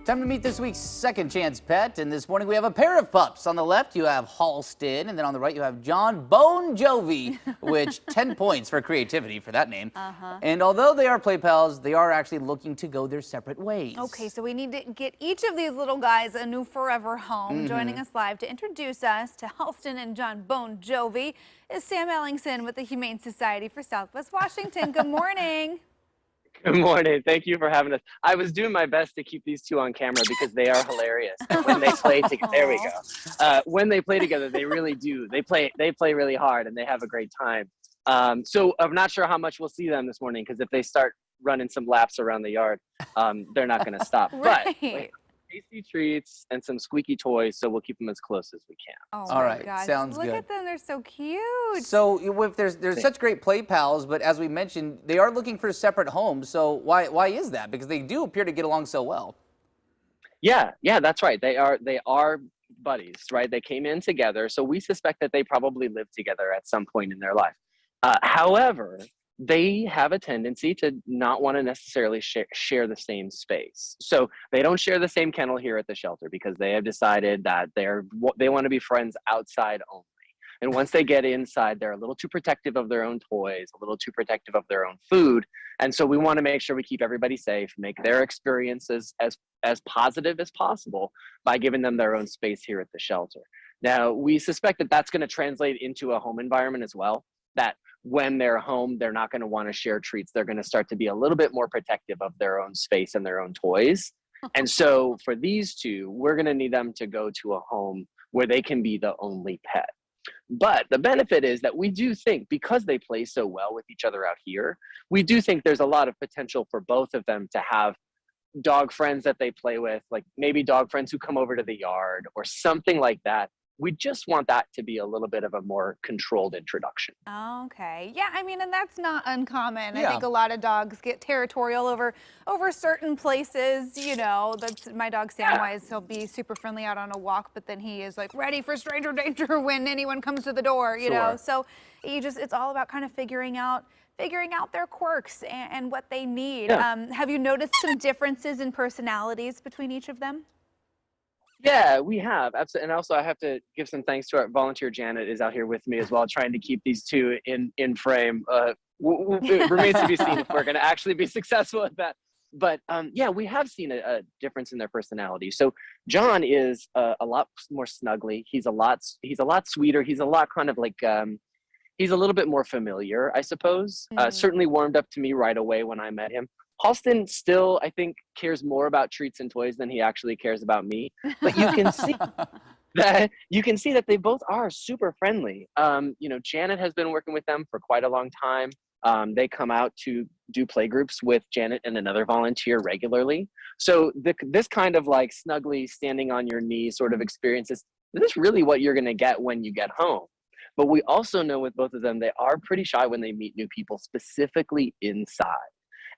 Time to meet this week's second chance pet, and this morning we have a pair of pups. On the left you have Halston, and then on the right you have John Bon Jovi, which 10 points for creativity for that name. And although they are play pals, they are actually looking to go their separate ways. Okay, so we need to get each of these little guys a new forever home. Joining us live to introduce us to Halston and John Bon Jovi is Sam Ellingson with the Humane Society for Southwest Washington. Good morning. Good morning. Thank you for having us. I was doing my best to keep these two on camera because they are hilarious. And when they play together, there we go. When they play together, they really do. They play really hard and they have a great time. So I'm not sure how much we'll see them this morning because if they start running some laps around the yard, they're not going to stop. Right. But tasty treats and some squeaky toys, so we'll keep them as close as we can. Oh All my right, gosh. sounds Look good. at them, they're so cute. So if there's such great play pals, but as we mentioned, they are looking for separate homes. So why is that? Because they do appear to get along so well. Yeah, that's right. They are buddies, right? They came in together, so we suspect that they probably lived together at some point in their life. However, they have a tendency to not want to necessarily share the same space. So they don't share the same kennel here at the shelter because they have decided that they want to be friends outside only. And once they get inside, they're a little too protective of their own toys, a little too protective of their own food. And so we want to make sure we keep everybody safe, make their experiences as positive as possible by giving them their own space here at the shelter. Now, we suspect that that's going to translate into a home environment as well, that when they're home, they're not going to want to share treats. They're going to start to be a little bit more protective of their own space and their own toys. And so for these two, we're going to need them to go to a home where they can be the only pet. But the benefit is that we do think, because they play so well with each other out here, we do think there's a lot of potential for both of them to have dog friends that they play with, like maybe dog friends who come over to the yard or something like that. We just want that to be a little bit of a more controlled introduction. Okay. Yeah, I mean, and that's not uncommon. Yeah. I think a lot of dogs get territorial over certain places, you know. That's my dog Samwise. He'll be super friendly out on a walk, but then he is like ready for stranger danger when anyone comes to the door, you know. So it's all about kind of figuring out their quirks and what they need. Yeah. Have you noticed some differences in personalities between each of them? Yeah, we have. Absolutely. And also I have to give some thanks to our volunteer Janet is out here with me as well, trying to keep these two in frame. It remains to be seen if we're going to actually be successful at that. But yeah, we have seen a difference in their personality. So John is a lot more snuggly. He's a lot sweeter. He's a lot kind of like, he's a little bit more familiar, I suppose. Certainly warmed up to me right away when I met him. Halston still, I think, cares more about treats and toys than he actually cares about me. But you can see that they both are super friendly. You know, Janet has been working with them for quite a long time. They come out to do play groups with Janet and another volunteer regularly. So this kind of like snuggly standing on your knee sort of experiences, this is really what you're going to get when you get home. But we also know with both of them, they are pretty shy when they meet new people, specifically inside.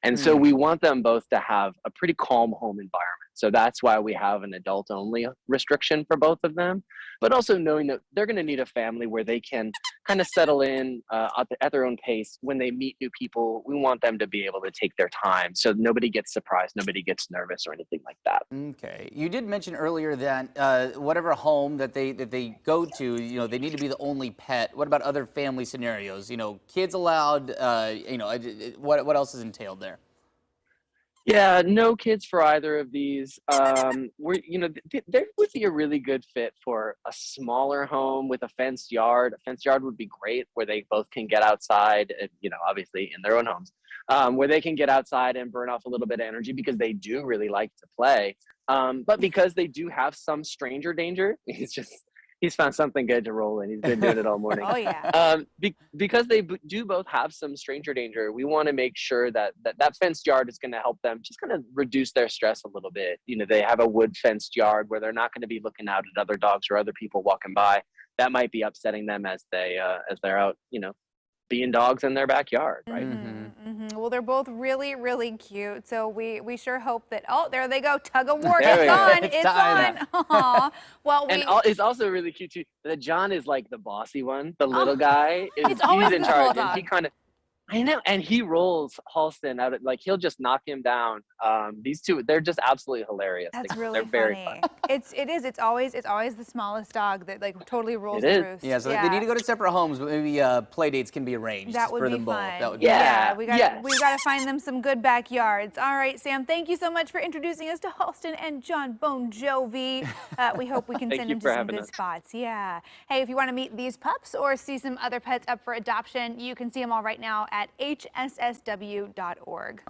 And so we want them both to have a pretty calm home environment. So that's why we have an adult only restriction for both of them, but also knowing that they're going to need a family where they can kind of settle in at their own pace. When they meet new people, we want them to be able to take their time so nobody gets surprised, nobody gets nervous or anything like that. Okay. You did mention earlier that whatever home that they go to, you know, they need to be the only pet. What about other family scenarios? You know, kids allowed, you know, what else is entailed there? Yeah, no kids for either of these. You know, there would be a really good fit for a smaller home with a fenced yard. A fenced yard would be great, where they both can get outside, you know, obviously in their own homes, where they can get outside and burn off a little bit of energy because they do really like to play. But because they do have some stranger danger, he's found something good to roll in. He's been doing it all morning. Oh, yeah. Because they do both have some stranger danger, we want to make sure that fenced yard is going to help them just kind of reduce their stress a little bit. You know, they have a wood fenced yard where they're not going to be looking out at other dogs or other people walking by. That might be upsetting them as they're out, you know, being dogs in their backyard, right? Well, they're both really, really cute. So we sure hope that, oh, there they go, tug of war. There we It's go. on. It's It's time. on. Aw. Well, And it's also really cute too that John is like the bossy one, the little guy. It's always He's in the small charge, and dog. I know, and he rolls Halston out. Like he'll just knock him down. These two, they're just absolutely hilarious. That's They're really very funny. fun. It's always the smallest dog that like totally rules It the is. roost. Yeah, so they need to go to separate homes, but maybe play dates can be arranged That would for be them both. fun. That would be Yeah. we yes. gotta find them some good backyards. All right, Sam, thank you so much for introducing us to Halston and John Bon Jovi. We hope we can Thank send you them for to some having good us. spots. Yeah. Hey, if you want to meet these pups or see some other pets up for adoption, you can see them all right now at hssw.org. all right.